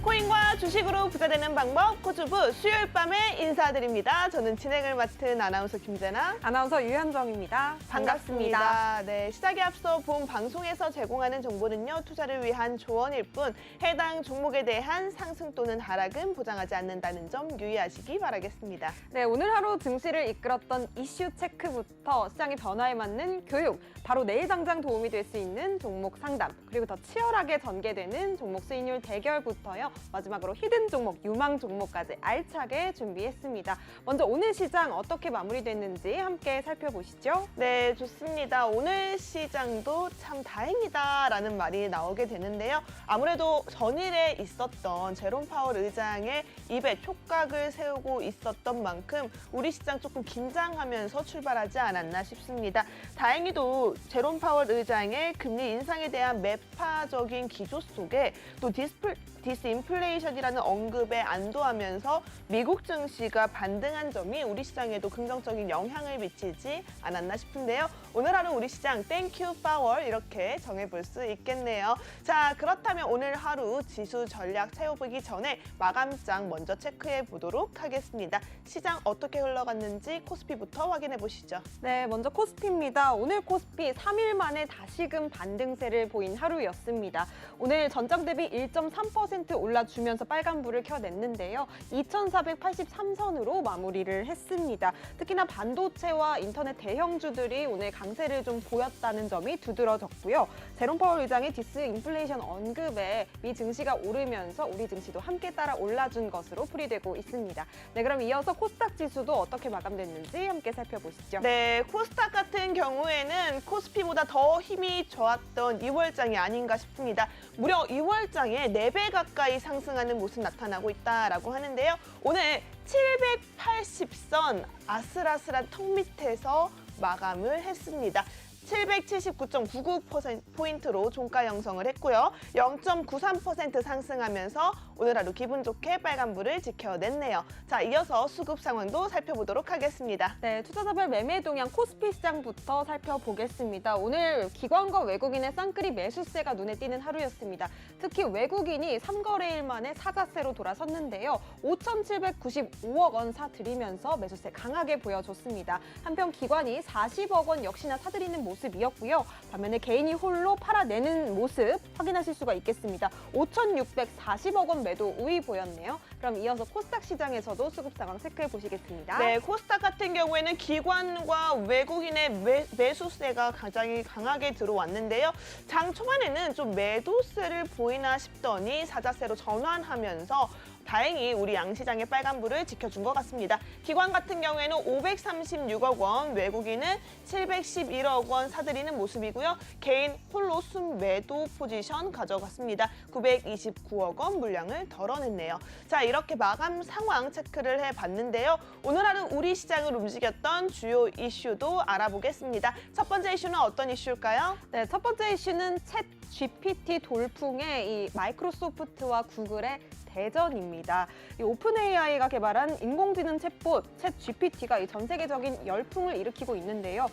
코인과 주식으로 부자 되는 방법 코주부 수요일 밤에 인사드립니다. 저는 진행을 맡은 아나운서 김재나, 아나운서 유현정입니다. 반갑습니다. 네, 시작에 앞서 본 방송에서 제공하는 정보는요, 투자를 위한 조언일 뿐 해당 종목에 대한 상승 또는 하락은 보장하지 않는다는 점 유의하시기 바라겠습니다. 네, 오늘 하루 증시를 이끌었던 이슈 체크부터 시장의 변화에 맞는 교육, 바로 내일 당장 도움이 될 수 있는 종목 상담, 그리고 더 치열하게 전개되는 종목 수익률 대결부터요, 마지막으로 히든 종목, 유망 종목까지 알차게 준비했습니다. 먼저 오늘 시장 어떻게 마무리됐는지 함께 살펴보시죠. 네, 좋습니다. 오늘 시장도 참 다행이다라는 말이 나오게 되는데요. 아무래도 전일에 있었던 제롬 파월 의장의 입에 촉각을 세우고 있었던 만큼 우리 시장 조금 긴장하면서 출발하지 않았나 싶습니다. 다행히도 제롬 파월 의장의 금리 인상에 대한 매파적인 기조 속에 또 디스인플레이션이라는 언급에 안도하면서 미국 증시가 반등한 점이 우리 시장에도 긍정적인 영향을 미치지 않았나 싶은데요. 오늘 하루 우리 시장 땡큐 파월 이렇게 정해볼 수 있겠네요. 자, 그렇다면 오늘 하루 지수 전략 세워보기 전에 마감장 먼저 체크해 보도록 하겠습니다. 시장 어떻게 흘러갔는지 코스피부터 확인해 보시죠. 네, 먼저 코스피입니다. 오늘 코스피 3일 만에 다시금 반등세를 보인 하루였습니다. 오늘 전장 대비 1.3% 올라주면서 빨간불을 켜냈는데요. 2483선으로 마무리를 했습니다. 특히나 반도체와 인터넷 대형주들이 오늘 강세를 좀 보였다는 점이 두드러졌고요. 제롬 파월 의장의 디스인플레이션 언급에 미 증시가 오르면서 우리 증시도 함께 따라 올라준 것으로 풀이되고 있습니다. 네, 그럼 이어서 코스닥 지수도 어떻게 마감됐는지 함께 살펴보시죠. 네, 코스닥 같은 경우에는 코스피보다 더 힘이 좋았던 2월장이 아닌가 싶습니다. 무려 2월장에 4배 가까이 상승하는 모습 나타나고 있다라고 하는데요. 오늘 780선 아슬아슬한 턱 밑에서 마감을 했습니다. 779.99%포인트로 종가 형성을 했고요. 0.93% 상승하면서 오늘 하루 기분 좋게 빨간불을 지켜냈네요. 자, 이어서 수급 상황도 살펴보도록 하겠습니다. 네, 투자자별 매매 동향 코스피 시장부터 살펴보겠습니다. 오늘 기관과 외국인의 쌍끌이 매수세가 눈에 띄는 하루였습니다. 특히 외국인이 3거래일 만에 사자세로 돌아섰는데요. 5,795억 원 사들이면서 매수세 강하게 보여줬습니다. 한편 기관이 40억 원 역시나 사들이는 모습이었고요. 반면에 개인이 홀로 팔아내는 모습 확인하실 수가 있겠습니다. 5,640억 원 매도 우위 보였네요. 그럼 이어서 코스닥 시장에서도 수급 상황 체크해 보시겠습니다. 네, 코스닥 같은 경우에는 기관과 외국인의 매수세가 가장 강하게 들어왔는데요. 장 초반에는 좀 매도세를 보이나 싶더니 사자세로 전환하면서 다행히 우리 양시장의 빨간불을 지켜준 것 같습니다. 기관 같은 경우에는 536억 원, 외국인은 711억 원 사들이는 모습이고요. 개인 홀로 순매도 포지션 가져갔습니다. 929억 원 물량을 덜어냈네요. 자, 이렇게 마감 상황 체크를 해봤는데요. 오늘 하루 우리 시장을 움직였던 주요 이슈도 알아보겠습니다. 첫 번째 이슈는 어떤 이슈일까요? 네, 첫 번째 이슈는 챗 GPT 돌풍의 이 마이크로소프트와 구글의 대전입니다. 이 오픈 AI가 개발한 인공지능 챗봇 챗 GPT가 전 세계적인 열풍을 일으키고 있는데요.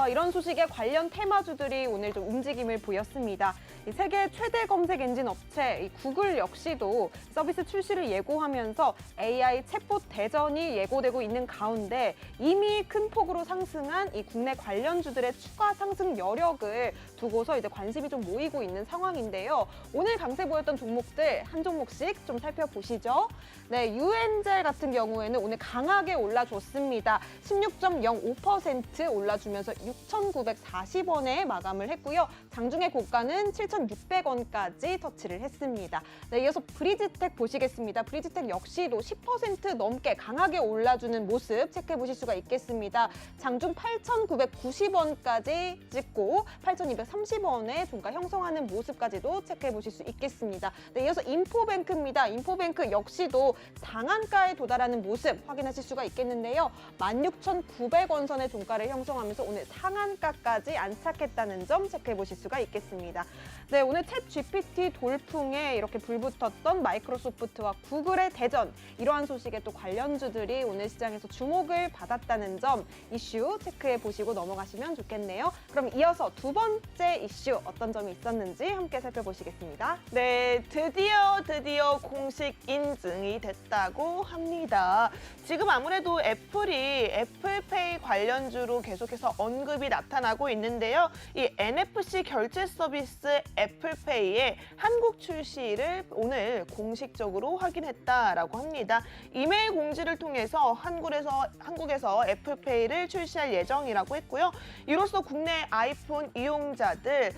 이런 소식에 관련 테마주들이 오늘 좀 움직임을 보였습니다. 이 세계 최대 검색 엔진 업체 이 구글 역시도 서비스 출시를 예고하면서 AI 챗봇 대전이 예고되고 있는 가운데 이미 큰 폭으로 상승한 이 국내 관련주들의 추가 상승 여력을 두고서 이제 관심이 좀 모이고 있는 상황인데요. 오늘 강세 보였던 종목들 한 종목씩 좀 살펴보시죠. 네, 유엔젤 같은 경우에는 오늘 강하게 올라줬습니다. 16.05% 올라주면서 6,940원에 마감을 했고요. 장중의 고가는 7,600원까지 터치를 했습니다. 네, 이어서 브리지텍 보시겠습니다. 브리지텍 역시도 10% 넘게 강하게 올라주는 모습 체크해 보실 수가 있겠습니다. 장중 8,990원까지 찍고 8,230원에 종가 형성하는 모습까지도 체크해 보실 수 있겠습니다. 네, 이어서 인포뱅크입니다. 인포뱅크 역시도 상한가에 도달하는 모습 확인하실 수가 있겠는데요. 16,900원 선의 종가를 형성하면서 오늘 상한가까지 안착했다는 점 체크해 보실 수가 있겠습니다. 네, 오늘 챗 GPT 돌풍에 이렇게 불붙었던 마이크로소프트와 구글의 대전, 이러한 소식에 또 관련주들이 오늘 시장에서 주목을 받았다는 점 이슈 체크해 보시고 넘어가시면 좋겠네요. 그럼 이어서 두 번째 이슈 어떤 점이 있었는지 있었는지 함께 살펴보시겠습니다. 네, 드디어 공식 인증이 됐다고 합니다. 지금 아무래도 애플이 애플페이 관련주로 계속해서 언급이 나타나고 있는데요. 이 NFC 결제 서비스 애플페이의 한국 출시를 오늘 공식적으로 확인했다라고 합니다. 이메일 공지를 통해서 한국에서 애플페이를 출시할 예정이라고 했고요. 이로써 국내 아이폰 이용자들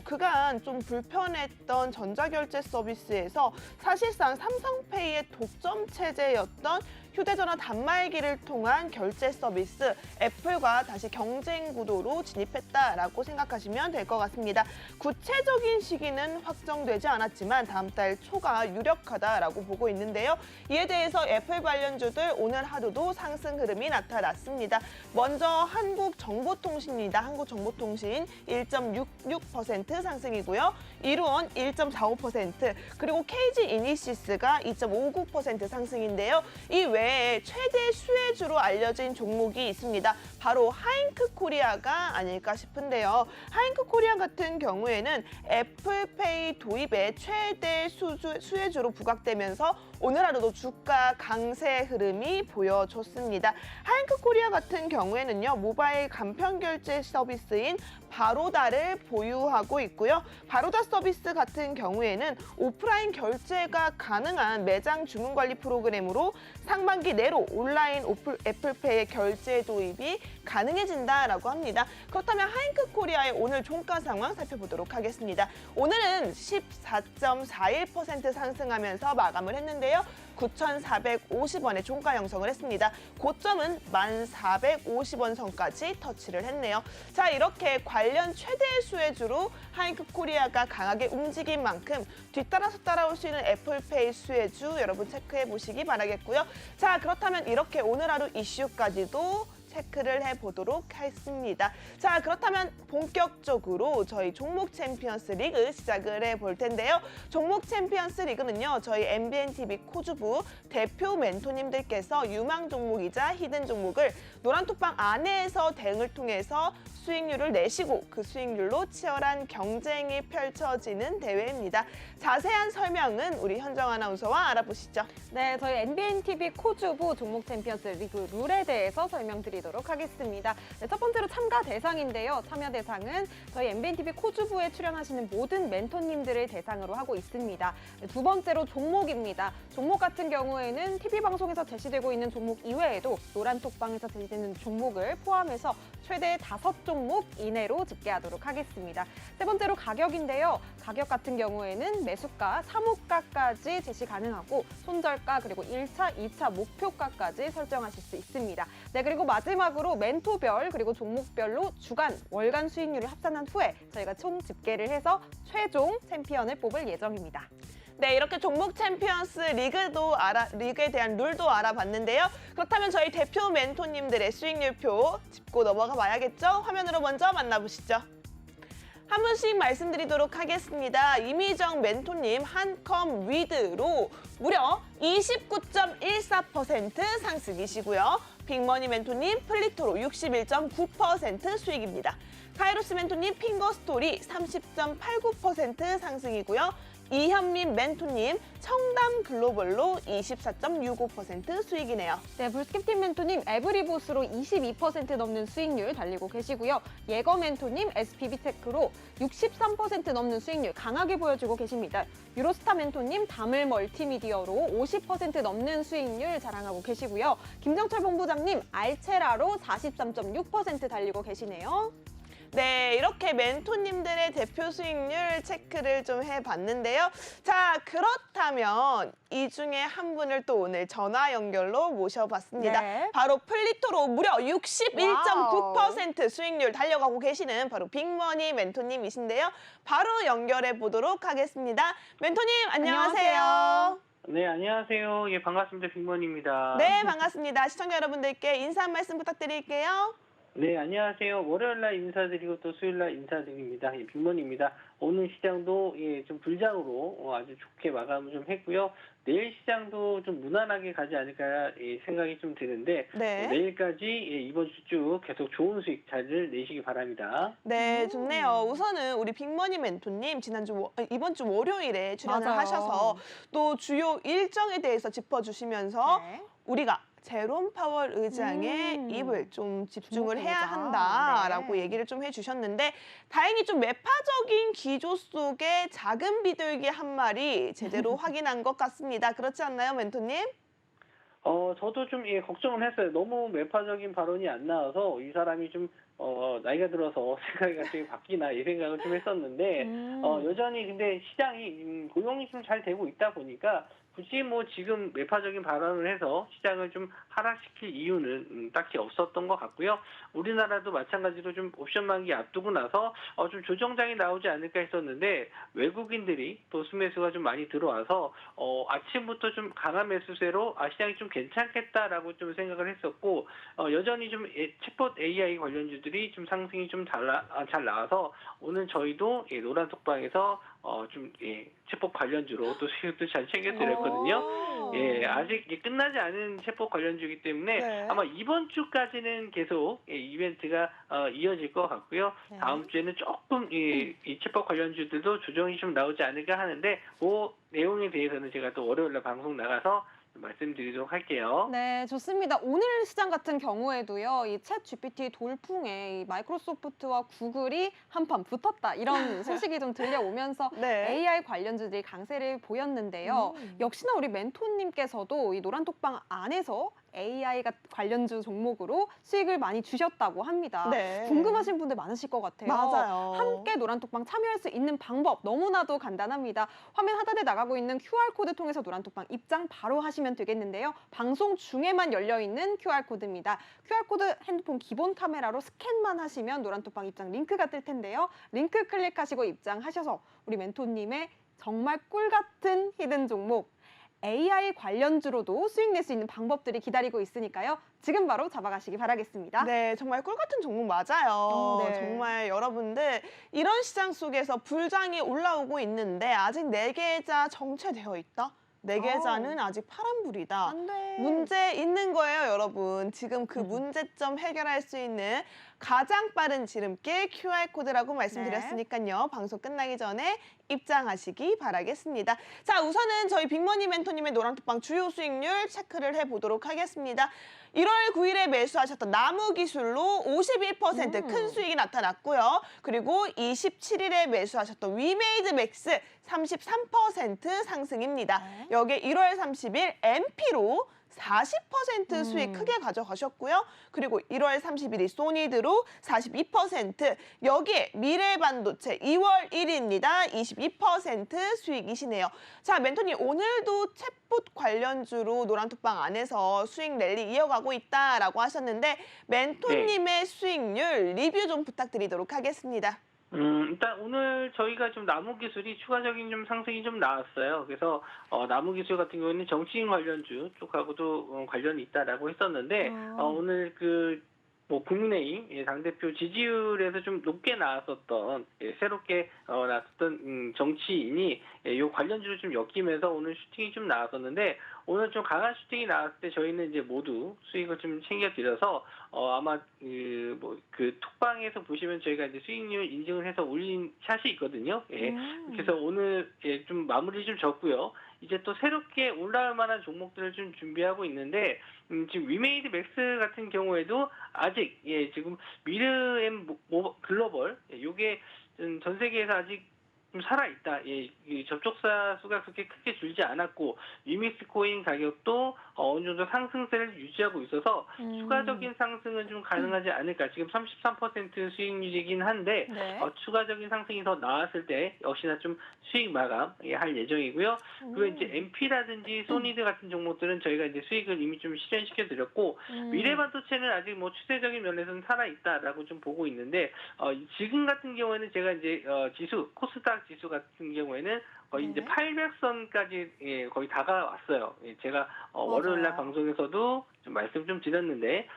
그간 좀 불편했던 전자결제 서비스에서 사실상 삼성페이의 독점 체제였던 휴대전화 단말기를 통한 결제 서비스 애플과 다시 경쟁 구도로 진입했다라고 생각하시면 될 것 같습니다. 구체적인 시기는 확정되지 않았지만 다음 달 초가 유력하다라고 보고 있는데요. 이에 대해서 애플 관련주들 오늘 하루도 상승 흐름이 나타났습니다. 먼저 한국정보통신입니다. 한국정보통신 1.66% 상승이고요. 이루온 1.45%, 그리고 KG 이니시스가 2.59% 상승인데요. 이 외에 최대 수혜주로 알려진 종목이 있습니다. 바로 하잉크 코리아가 아닐까 싶은데요. 하잉크 코리아 같은 경우에는 애플페이 도입에 최대 수혜주로 부각되면서 오늘 하루도 주가 강세 흐름이 보여줬습니다. 하잉크 코리아 같은 경우에는요, 모바일 간편 결제 서비스인 바로다를 보유하고 있고요. 바로다 서비스 같은 경우에는 오프라인 결제가 가능한 매장 주문 관리 프로그램으로 상반기 내로 온라인 애플페이의 결제 도입이 가능해진다라고 합니다. 그렇다면 하잉크 코리아의 오늘 종가 상황 살펴보도록 하겠습니다. 오늘은 14.41% 상승하면서 마감을 했는데요. 9,450원의 종가 형성을 했습니다. 고점은 1,450원 선까지 터치를 했네요. 자, 이렇게 관련 최대 수혜주로 하잉크 코리아가 강하게 움직인 만큼 뒤따라서 따라올 수 있는 애플페이 수혜주 여러분 체크해 보시기 바라겠고요. 자, 그렇다면 이렇게 오늘 하루 이슈까지도 체크를 해보도록 하겠습니다. 자, 그렇다면 본격적으로 저희 종목 챔피언스 리그 시작을 해볼 텐데요. 종목 챔피언스 리그는요, 저희 MBNTV 코주부 대표 멘토님들께서 유망 종목이자 히든 종목을 노란톡방 안에서 대응을 통해서 수익률을 내시고 그 수익률로 치열한 경쟁이 펼쳐지는 대회입니다. 자세한 설명은 우리 현정 아나운서와 알아보시죠. 네, 저희 NBNTV 코주부 종목 챔피언스 리그 룰에 대해서 설명드리도록 하겠습니다. 네, 첫 번째로 참가 대상인데요. 참여 대상은 저희 NBNTV 코주부에 출연하시는 모든 멘토님들을 대상으로 하고 있습니다. 네, 두 번째로 종목입니다. 종목 같은 경우에는 TV방송에서 제시되고 있는 종목 이외에도 노란톡방에서 제시되는 종목을 포함해서 최대 5종목 이내로 집계하도록 하겠습니다. 세 번째로 가격인데요. 가격 같은 경우에는 매수가, 사모가까지 제시 가능하고 손절가 그리고 1차, 2차 목표가까지 설정하실 수 있습니다. 네, 그리고 마지막으로 멘토별 그리고 종목별로 주간, 월간 수익률을 합산한 후에 저희가 총 집계를 해서 최종 챔피언을 뽑을 예정입니다. 네, 이렇게 종목 챔피언스 리그에 대한 룰도 알아봤는데요. 그렇다면 저희 대표 멘토님들의 수익률표 짚고 넘어가 봐야겠죠? 화면으로 먼저 만나보시죠. 한 분씩 말씀드리도록 하겠습니다. 이미정 멘토님 한컴 위드로 무려 29.14% 상승이시고요. 빅머니 멘토님 플리토로 61.9% 수익입니다. 카이로스 멘토님 핑거스토리 30.89% 상승이고요. 이현민 멘토님 청담 글로벌로 24.65% 수익이네요. 네, 불스킵팀 멘토님 에브리보스로 22% 넘는 수익률 달리고 계시고요. 예거 멘토님 SPB테크로 63% 넘는 수익률 강하게 보여주고 계십니다. 유로스타 멘토님 다물 멀티미디어로 50% 넘는 수익률 자랑하고 계시고요. 김정철 본부장님 알체라로 43.6% 달리고 계시네요. 네, 이렇게 멘토님들의 대표 수익률 체크를 좀 해봤는데요. 자, 그렇다면 이 중에 한 분을 또 오늘 전화 연결로 모셔봤습니다. 네. 바로 플리토로 무려 61.9% 수익률 달려가고 계시는 바로 빅머니 멘토님이신데요. 바로 연결해 보도록 하겠습니다. 멘토님, 안녕하세요. 네, 안녕하세요. 예, 반갑습니다. 빅먼입니다. 네, 반갑습니다. 시청자 여러분들께 인사 한 말씀 부탁드릴게요. 네, 안녕하세요. 월요일 날 인사드리고 또 수요일 날 인사드립니다. 예, 빅먼입니다. 오늘 시장도 좀 불장으로 아주 좋게 마감을 좀 했고요. 내일 시장도 좀 무난하게 가지 않을까 생각이 좀 드는데 네. 내일까지 이번 주 쭉 계속 좋은 수익 잘 내시기 바랍니다. 네, 좋네요. 음. 우선은 우리 빅머니 멘토님 이번 주 월요일에 출연을 맞아요. 하셔서 또 주요 일정에 대해서 짚어주시면서 네. 우리가 제롬 파월 의장의 음. 입을 좀 집중을 해야 주목해보자. 한다라고 네. 얘기를 좀 해주셨는데 다행히 좀 매파적인 기조 속에 작은 비둘기 한 마리 제대로 확인한 것 같습니다. 그렇지 않나요, 멘토님? 저도 좀 걱정을 했어요. 너무 매파적인 발언이 안 나와서 이 사람이 좀 나이가 들어서 생각이 갑자기 바뀌나 이 생각을 좀 했었는데 여전히 근데 시장이 고용이 좀 잘 되고 있다 보니까 굳이 뭐 지금 매파적인 발언을 해서 시장을 좀 하락시킬 이유는 딱히 없었던 것 같고요. 우리나라도 마찬가지로 좀 옵션 만기 앞두고 나서 좀 조정장이 나오지 않을까 했었는데 외국인들이 또 수매수가 좀 많이 들어와서 아침부터 좀 강한 매수세로 시장이 좀 괜찮겠다라고 좀 생각을 했었고 여전히 좀 챗봇 AI 관련주들이 좀 상승이 좀 잘 나와서 오늘 저희도 노란 톡방에서 챗봇 관련주로 또 수익도 잘 챙겨드렸거든요. 아직 끝나지 않은 챗봇 관련주이기 때문에 네. 아마 이번 주까지는 계속 이벤트가 이어질 것 같고요. 네. 다음 주에는 조금 이 챗봇 관련주들도 조정이 좀 나오지 않을까 하는데 그 내용에 대해서는 제가 또 월요일날 방송 나가서 말씀드리도록 할게요. 네, 좋습니다. 오늘 시장 같은 경우에도요, 이 챗 GPT 돌풍에 이 마이크로소프트와 구글이 한판 붙었다. 이런 소식이 좀 들려오면서 네. AI 관련주들이 강세를 보였는데요. 역시나 우리 멘토님께서도 이 노란톡방 안에서 AI 관련주 종목으로 수익을 많이 주셨다고 합니다. 네. 궁금하신 분들 많으실 것 같아요. 맞아요. 함께 노란톡방 참여할 수 있는 방법 너무나도 간단합니다. 화면 하단에 나가고 있는 QR코드 통해서 노란톡방 입장 바로 하시면 되겠는데요. 방송 중에만 열려있는 QR코드입니다. QR코드 핸드폰 기본 카메라로 스캔만 하시면 노란톡방 입장 링크가 뜰 텐데요. 링크 클릭하시고 입장하셔서 우리 멘토님의 정말 꿀 같은 히든 종목 AI 관련주로도 수익 낼 수 있는 방법들이 기다리고 있으니까요. 지금 바로 잡아가시기 바라겠습니다. 네, 정말 꿀 같은 종목 맞아요. 네. 정말 여러분들 이런 시장 속에서 불장이 올라오고 있는데 아직 내 계좌 정체되어 있다? 내 계좌는 아직 파란불이다. 안 돼. 문제 있는 거예요, 여러분. 지금 그 문제점 해결할 수 있는 가장 빠른 지름길 QR코드라고 말씀드렸으니까요. 방송 끝나기 전에 입장하시기 바라겠습니다. 자, 우선은 저희 빅머니 멘토님의 노란톡방 주요 수익률 체크를 해보도록 하겠습니다. 1월 9일에 매수하셨던 나무기술로 51% 큰 수익이 나타났고요. 그리고 27일에 매수하셨던 위메이드 맥스 33% 상승입니다. 네. 여기에 1월 30일 MP로 40% 수익 크게 가져가셨고요. 그리고 1월 31일 소니드로 42%, 여기에 미래반도체 2월 1일입니다. 22% 수익이시네요. 자, 멘토님 오늘도 챗봇 관련주로 노란톡방 안에서 수익 랠리 이어가고 있다라고 하셨는데 멘토님의 수익률 리뷰 좀 부탁드리도록 하겠습니다. 일단 오늘 저희가 좀 나무기술이 추가적인 좀 상승이 좀 나왔어요. 그래서 나무기술 같은 경우에는 정치인 관련주 쪽하고도 관련이 있다라고 했었는데 오늘 국민의힘 당대표 지지율에서 좀 높게 나왔었던 새롭게 나왔었던 정치인이 이 관련주를 좀 엮이면서 오늘 슈팅이 좀 나왔었는데 오늘 좀 강한 슈팅이 나왔을 때 저희는 이제 모두 수익을 좀 챙겨드려서 아마 그 톡방에서 보시면 저희가 이제 수익률 인증을 해서 올린 샷이 있거든요. 그래서 오늘 좀 마무리 좀 졌고요. 이제 또 새롭게 올라올 만한 종목들을 좀 준비하고 있는데 지금 위메이드 맥스 같은 경우에도 아직 지금 미르&엠 글로벌 요게 전 세계에서 아직 좀 살아있다. 이 접촉사 수가 그렇게 크게 줄지 않았고 위믹스 코인 가격도 어느 정도 상승세를 유지하고 있어서 추가적인 상승은 좀 가능하지 않을까. 지금 33% 수익률이긴 한데 네. 추가적인 상승이 더 나왔을 때 역시나 좀 수익 마감 할 예정이고요. 그리고 이제 MP라든지 소니드 같은 종목들은 저희가 이제 수익을 이미 좀 실현시켜 드렸고 미래반도체는 아직 뭐 추세적인 면에서는 살아있다라고 좀 보고 있는데 지금 같은 경우에는 제가 이제 지수 코스닥 지수 같은 경우에는 거의 이제 네. 800선까지 예, 거의 다가왔어요. 예, 제가 월요일 날 맞아요. 방송에서도 좀 말씀 좀 드렸는데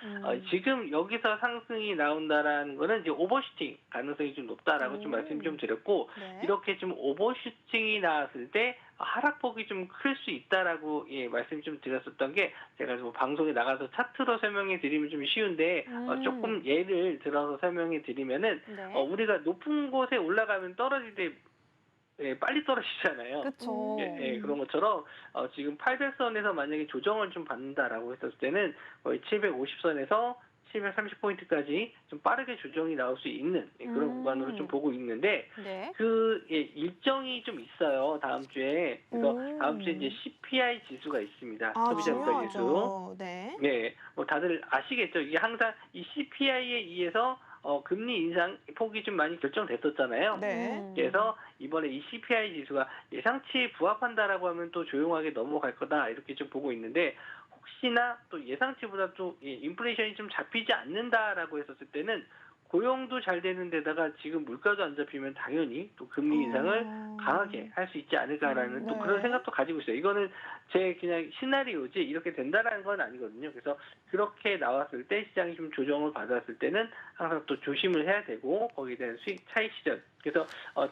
지금 여기서 상승이 나온다라는 거는 이제 오버슈팅 가능성이 좀 높다라고 좀 말씀 좀 드렸고 네. 이렇게 좀 오버슈팅이 나왔을 때 하락폭이 좀 클 수 있다라고 예, 말씀 좀 드렸었던 게 제가 뭐 방송에 나가서 차트로 설명해 드리면 좀 쉬운데 조금 예를 들어서 설명해 드리면은 네. 우리가 높은 곳에 올라가면 떨어질 때 예, 빨리 떨어지잖아요. 그쵸. 예, 그런 것처럼 지금 800선에서 만약에 조정을 좀 받는다라고 했었을 때는 거의 750선에서 730포인트까지 좀 빠르게 조정이 나올 수 있는 예, 그런 구간으로 좀 보고 있는데 네. 그 예, 일정이 좀 있어요. 다음 주에. 그래서 다음 주에 이제 CPI 지수가 있습니다. 아, 소비자 물가 지수. 중요하죠. 네. 네, 뭐 다들 아시겠죠? 이게 항상 이 CPI에 의해서 금리 인상 폭이 좀 많이 결정됐었잖아요. 네. 그래서 이번에 이 CPI 지수가 예상치에 부합한다라고 하면 또 조용하게 넘어갈 거다 이렇게 좀 보고 있는데 혹시나 또 예상치보다 또 인플레이션이 좀 잡히지 않는다라고 했었을 때는 고용도 잘 되는 데다가 지금 물가도 안 잡히면 당연히 또 금리 인상을 강하게 할 수 있지 않을까라는 또 네. 그런 생각도 가지고 있어요. 이거는 제 그냥 시나리오지 이렇게 된다라는 건 아니거든요. 그래서 그렇게 나왔을 때 시장이 좀 조정을 받았을 때는 항상 또 조심을 해야 되고 거기에 대한 수익 차익 실현. 그래서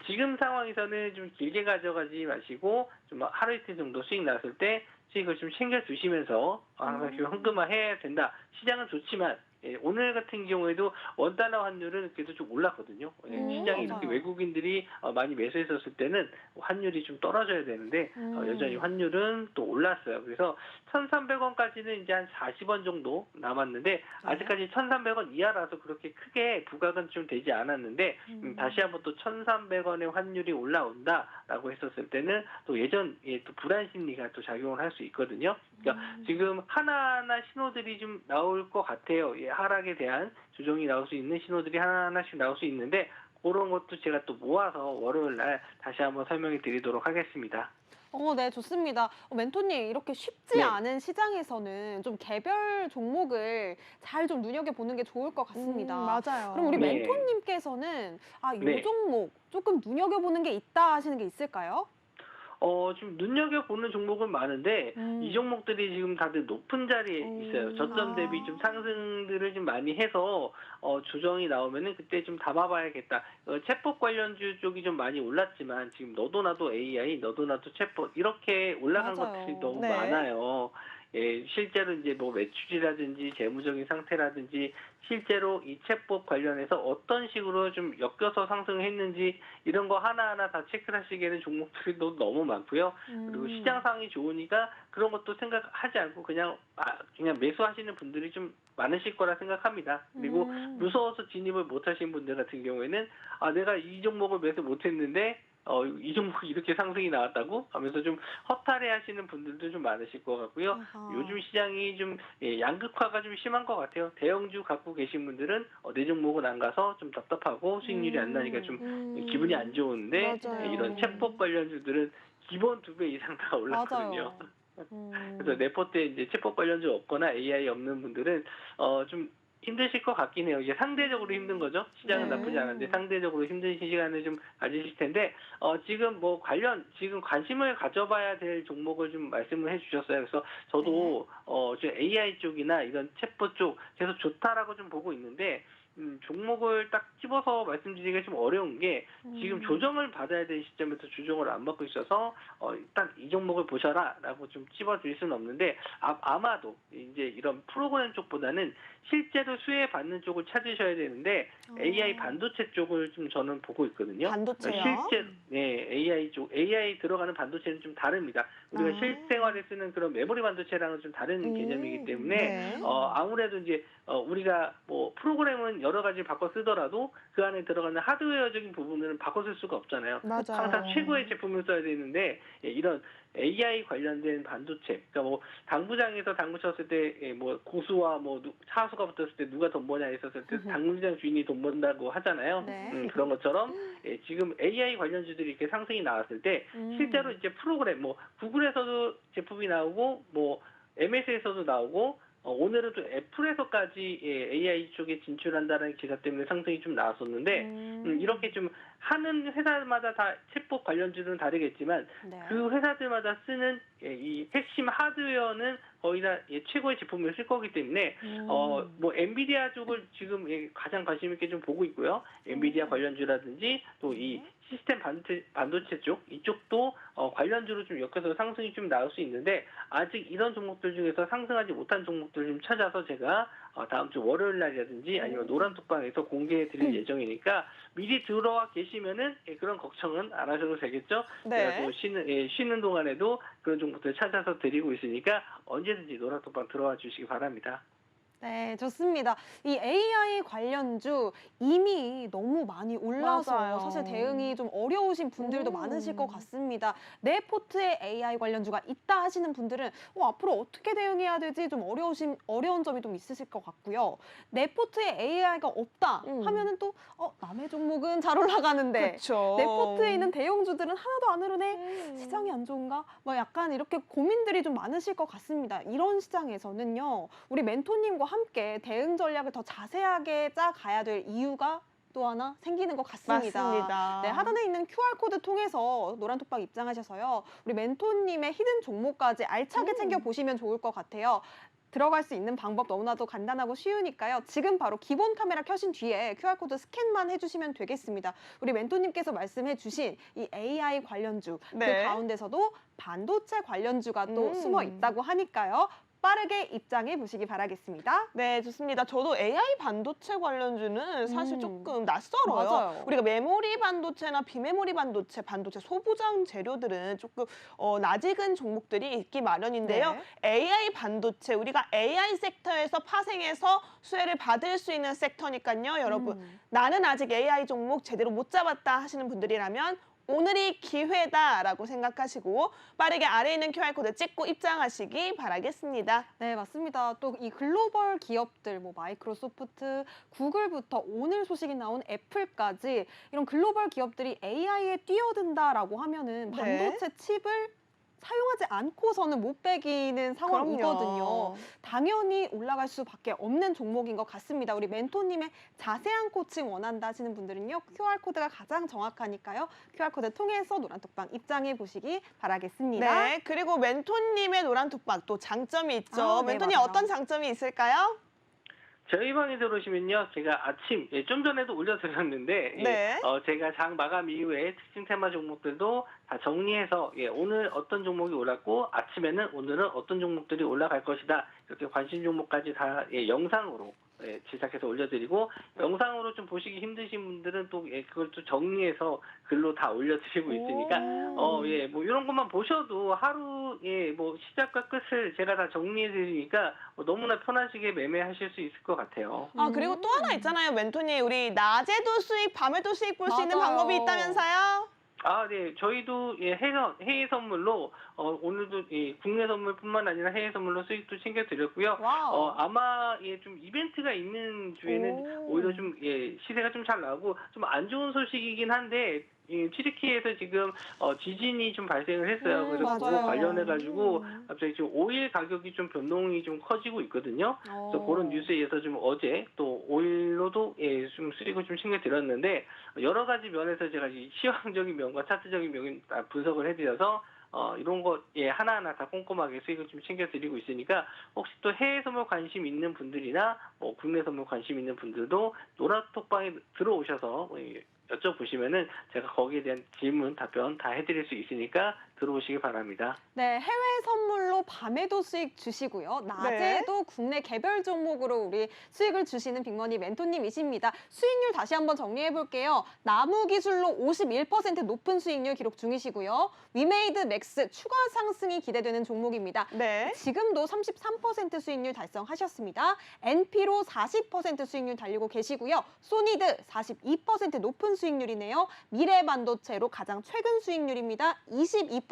지금 상황에서는 좀 길게 가져가지 마시고 좀 하루 이틀 정도 수익 났을 때 수익을 좀 챙겨 두시면서 항상 좀 현금화해야 된다. 시장은 좋지만 예, 오늘 같은 경우에도 원달러 환율은 그래도 좀 올랐거든요. 시장이 이렇게 맞아요. 외국인들이 많이 매수했었을 때는 환율이 좀 떨어져야 되는데 여전히 환율은 또 올랐어요. 그래서 1,300원까지는 이제 한 40원 정도 남았는데 아직까지 1,300원 이하라서 그렇게 크게 부각은 좀 되지 않았는데 다시 한번 또 1,300원의 환율이 올라온다라고 했었을 때는 또 예전 또 불안 심리가 또 작용을 할 수 있거든요. 그러니까 지금 하나하나 신호들이 좀 나올 것 같아요. 예, 하락에 대한 조정이 나올 수 있는 신호들이 하나하나씩 나올 수 있는데 그런 것도 제가 또 모아서 월요일 날 다시 한번 설명해 드리도록 하겠습니다. 네, 좋습니다. 멘토님, 이렇게 쉽지 네. 않은 시장에서는 좀 개별 종목을 잘 좀 눈여겨보는 게 좋을 것 같습니다. 맞아요. 그럼 우리 네. 멘토님께서는 이 네. 종목 조금 눈여겨보는 게 있다 하시는 게 있을까요? 지금 눈여겨보는 종목은 많은데 이 종목들이 지금 다들 높은 자리에 있어요. 저점 대비 좀 상승들을 좀 많이 해서 조정이 나오면은 그때 좀 담아봐야겠다. 챗봇 관련주 쪽이 좀 많이 올랐지만 지금 너도 나도 AI, 너도 나도 챗봇 이렇게 올라간 맞아요. 것들이 너무 네. 많아요. 예, 실제로 이제 뭐 매출이라든지 재무적인 상태라든지 실제로 이 챗봇 관련해서 어떤 식으로 좀 엮여서 상승했는지 이런 거 하나하나 다 체크를 하시기에는 종목들이 너무 많고요. 그리고 시장 상황이 좋으니까 그런 것도 생각하지 않고 그냥 매수하시는 분들이 좀 많으실 거라 생각합니다. 그리고 무서워서 진입을 못 하신 분들 같은 경우에는 내가 이 종목을 매수 못 했는데 이 종목이 이렇게 상승이 나왔다고 하면서 좀 허탈해 하시는 분들도 좀 많으실 것 같고요. 아하. 요즘 시장이 좀 양극화가 좀 심한 것 같아요. 대형주 갖고 계신 분들은 내 종목은 안 가서 좀 답답하고 수익률이 안 나니까 좀 기분이 안 좋은데 맞아요. 이런 챗봇 관련주들은 기본 2배 이상 다 올랐거든요. 맞아요. 그래서 레포 때 이제 챗봇 관련주 없거나 AI 없는 분들은 좀 힘드실 것 같긴 해요. 이제 상대적으로 힘든 거죠. 시장은 네. 나쁘지 않은데 상대적으로 힘든 시간을 좀 가지실 텐데 지금 뭐 지금 관심을 가져봐야 될 종목을 좀 말씀을 해주셨어요. 그래서 저도 지금 AI 쪽이나 이런 챗봇 쪽 계속 좋다라고 좀 보고 있는데 종목을 딱 집어서 말씀드리기가 좀 어려운 게 지금 조정을 받아야 될 시점에서 조정을 안 받고 있어서 딱 이 종목을 보셔라라고 좀 집어드릴 수는 없는데 아마도 이제 이런 프로그램 쪽보다는 실제로 수혜 받는 쪽을 찾으셔야 되는데 AI 반도체 쪽을 좀 저는 보고 있거든요. 반도체요? 실제 AI 쪽 AI 들어가는 반도체는 좀 다릅니다. 우리가 실생활에 쓰는 그런 메모리 반도체랑은 좀 다른 개념이기 때문에 네. 아무래도 이제 우리가 뭐 프로그램은 여러 가지 바꿔 쓰더라도 그 안에 들어가는 하드웨어적인 부분은 바꿔 쓸 수가 없잖아요. 맞아요. 항상 최고의 제품을 써야 되는데 이런 AI 관련된 반도체, 그러니까 뭐 당구장에서 당구 쳤을 때 뭐 고수와 뭐 차수가 붙었을 때 누가 돈 버냐 했었을 때 당구장 주인이 돈 번다고 하잖아요. 네. 그런 것처럼 지금 AI 관련주들이 이렇게 상승이 나왔을 때 실제로 이제 프로그램 뭐 구글에서도 제품이 나오고 뭐 MS에서도 나오고 오늘은 또 애플에서까지 AI 쪽에 진출한다는 기사 때문에 상승이 좀 나왔었는데 이렇게 좀 하는 회사마다 다 챗봇 관련주는 다르겠지만 네. 그 회사들마다 쓰는 이 핵심 하드웨어는 거의 다 최고의 제품을 쓸 거기 때문에 뭐 엔비디아 쪽을 지금 가장 관심 있게 좀 보고 있고요. 엔비디아 관련주라든지 또 이 시스템 반도체 쪽 이쪽도 관련주로 좀 엮여서 상승이 좀 나올 수 있는데 아직 이런 종목들 중에서 상승하지 못한 종목들 좀 찾아서 제가 다음 주 월요일 날이라든지 아니면 노란톡방에서 공개해 드릴 예정이니까 미리 들어와 계시면은 그런 걱정은 안 하셔도 되겠죠. 네. 제가 또 쉬는 동안에도 그런 종목들 찾아서 드리고 있으니까 언제든지 노란톡방 들어와 주시기 바랍니다. 네, 좋습니다. 이 AI 관련주 이미 너무 많이 올라서 맞아요. 사실 대응이 좀 어려우신 분들도 많으실 것 같습니다. 내 포트에 AI 관련주가 있다 하시는 분들은 앞으로 어떻게 대응해야 되지 좀 어려운 점이 좀 있으실 것 같고요. 내 포트에 AI가 없다 하면은 또 남의 종목은 잘 올라가는데 그렇죠. 내 포트에 있는 대형주들은 하나도 안 오르네. 시장이 안 좋은가? 약간 이렇게 고민들이 좀 많으실 것 같습니다. 이런 시장에서는요. 우리 멘토님과 함께 대응 전략을 더 자세하게 짜가야 될 이유가 또 하나 생기는 것 같습니다. 맞습니다. 네, 하단에 있는 QR코드 통해서 노란톡방 입장하셔서요. 우리 멘토님의 히든 종목까지 알차게 챙겨보시면 좋을 것 같아요. 들어갈 수 있는 방법 너무나도 간단하고 쉬우니까요. 지금 바로 기본 카메라 켜신 뒤에 QR코드 스캔만 해주시면 되겠습니다. 우리 멘토님께서 말씀해 주신 이 AI 관련주, 네. 그 가운데서도 반도체 관련주가 또 숨어 있다고 하니까요. 빠르게 입장해 보시기 바라겠습니다. 네, 좋습니다. 저도 AI 반도체 관련주는 사실 조금 낯설어요. 맞아요. 우리가 메모리 반도체나 비메모리 반도체, 반도체 소부장 재료들은 조금 낯익은 종목들이 있기 마련인데요. 네. AI 반도체, 우리가 AI 섹터에서 파생해서 수혜를 받을 수 있는 섹터니까요. 여러분, 나는 아직 AI 종목 제대로 못 잡았다 하시는 분들이라면 오늘이 기회다라고 생각하시고 빠르게 아래에 있는 QR코드 찍고 입장하시기 바라겠습니다. 네, 맞습니다. 또 이 글로벌 기업들, 마이크로소프트, 구글부터 오늘 소식이 나온 애플까지 이런 글로벌 기업들이 AI에 뛰어든다라고 하면은 반도체 칩을 사용하지 않고서는 못 배기는 상황이거든요. 그럼요. 당연히 올라갈 수밖에 없는 종목인 것 같습니다. 우리 멘토님의 자세한 코칭 원한다 하시는 분들은요. QR코드가 가장 정확하니까요. QR코드 통해서 노란톡방 입장해 보시기 바라겠습니다. 네, 그리고 멘토님의 노란톡방 또 장점이 있죠. 아, 네, 멘토님 맞아요. 어떤 장점이 있을까요? 저희 방에 들어오시면요, 제가 아침, 좀 전에도 올려드렸는데, 네. 제가 장 마감 이후에 특징 테마 종목들도 다 정리해서, 오늘 어떤 종목이 올랐고, 아침에는 오늘은 어떤 종목들이 올라갈 것이다. 이렇게 관심 종목까지 다 영상으로 제작해서 올려드리고, 영상으로 좀 보시기 힘드신 분들은 또 그걸 또 정리해서 글로 다 올려드리고 있으니까, 뭐 이런 것만 보셔도 하루, 뭐 시작과 끝을 제가 다 정리해드리니까 너무나 편하시게 매매하실 수 있을 것 같아요. 아, 그리고 또 하나 있잖아요, 멘토님. 우리 낮에도 수익, 밤에도 수익 볼 수 있는 맞아요. 방법이 있다면서요? 아, 네. 저희도 해외 선물로 오늘도 국내 선물뿐만 아니라 해외 선물로 수익도 챙겨드렸고요. 와우. 아마 좀 이벤트가 있는 주에는 오히려 좀 시세가 좀 잘 나오고 좀 안 좋은 소식이긴 한데 튀르키예에서 지금 지진이 좀 발생을 했어요. 그래서 맞아요. 그거 관련해가지고 갑자기 지금 오일 가격이 좀 변동이 좀 커지고 있거든요. 그래서 그런 뉴스에 의해서 좀 어제 또 오일로도 좀 수익을 좀 챙겨드렸는데 여러 가지 면에서 제가 이 시황적인 면과 차트적인 면을 다 분석을 해드려서 이런 거 하나하나 다 꼼꼼하게 수익을 좀 챙겨드리고 있으니까 혹시 또 해외 선물 관심 있는 분들이나 뭐 국내 선물 관심 있는 분들도 노란톡방에 들어오셔서 여쭤보시면은 제가 거기에 대한 질문, 답변 다 해드릴 수 있으니까 들어오시기 바랍니다. 네, 해외 선물로 밤에도 수익 주시고요. 낮에도 국내 개별 종목으로 우리 수익을 주시는 빅머니 멘토님이십니다. 수익률 다시 한번 정리해 볼게요. 나무 기술로 51% 높은 수익률 기록 중이시고요. 위메이드 맥스 추가 상승이 기대되는 종목입니다. 네. 지금도 33% 수익률 달성하셨습니다. NP로 40% 수익률 달리고 계시고요. 소니드 42% 높은 수익률이네요. 미래반도체로 가장 최근 수익률입니다. 22%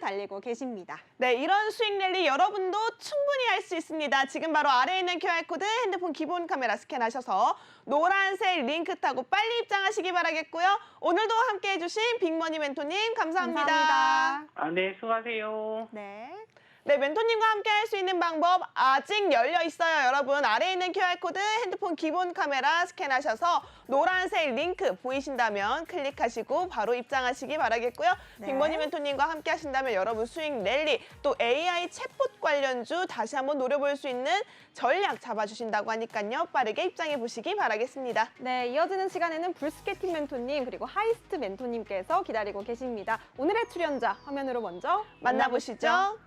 달리고 계십니다. 네, 이런 수익 랠리 여러분도 충분히 할 수 있습니다. 지금 바로 아래에 있는 QR코드 핸드폰 기본 카메라 스캔하셔서 노란색 링크 타고 빨리 입장하시기 바라겠고요. 오늘도 함께해 주신 빅머니 멘토님 감사합니다. 감사합니다. 아, 네, 수고하세요. 네. 네, 멘토님과 함께 할 수 있는 방법 아직 열려 있어요. 여러분, 아래에 있는 QR코드 핸드폰 기본 카메라 스캔하셔서 노란색 링크 보이신다면 클릭하시고 바로 입장하시기 바라겠고요. 네. 빅머니 멘토님과 함께 하신다면 여러분 수익 랠리 또 AI 챗봇 관련주 다시 한번 노려볼 수 있는 전략 잡아주신다고 하니까요. 빠르게 입장해 보시기 바라겠습니다. 네, 이어지는 시간에는 불스케팅 멘토님 그리고 하이스트 멘토님께서 기다리고 계십니다. 오늘의 출연자 화면으로 먼저 만나보시죠.